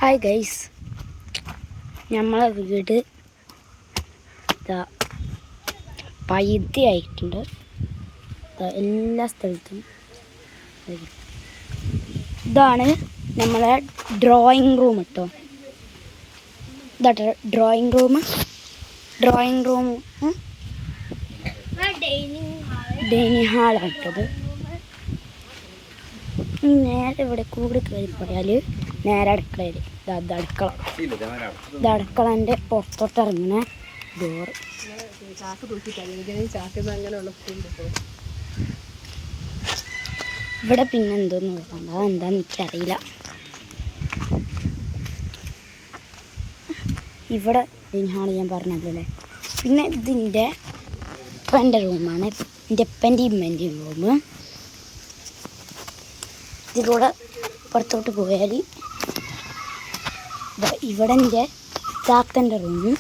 Hi guys, നമ്മളെ വീട് പൈതിയായിട്ടുണ്ട്. എല്ലാ സ്ഥലത്തും ഇതാണ് നമ്മളെ ഡ്രോയിങ് റൂം കേട്ടോ. ഇതാട്ടെ ഡ്രോയിങ് റൂം ഡൈനിങ് ഹാളാണ് കേട്ടത്. നേരെ ഇവിടെ കൂടെ കയറി പോയാൽ നേരെ അടുക്കളയിൽ ഇത് അടുക്കളൻ്റെ പുറത്തോട്ട് ഇറങ്ങുന്ന ഡോറ്. ഇവിടെ പിന്നെ എന്തോന്ന് നോക്കണ്ട, അതെന്താന്ന് എനിക്കറിയില്ല. ഇവിടെ ഹാള് ഞാൻ പറഞ്ഞല്ലേ. പിന്നെ ഇതിൻ്റെ ഉപ്പൻ്റെ റൂമാണ്, എൻ്റെ ഉപ്പൻ്റെയും ഉമ്മൻ്റെയും റൂം. ഇതിലൂടെ പുറത്തോട്ട് പോയാൽ ഇവിടെ എൻ്റെ താത്തൻ്റെ റൂമും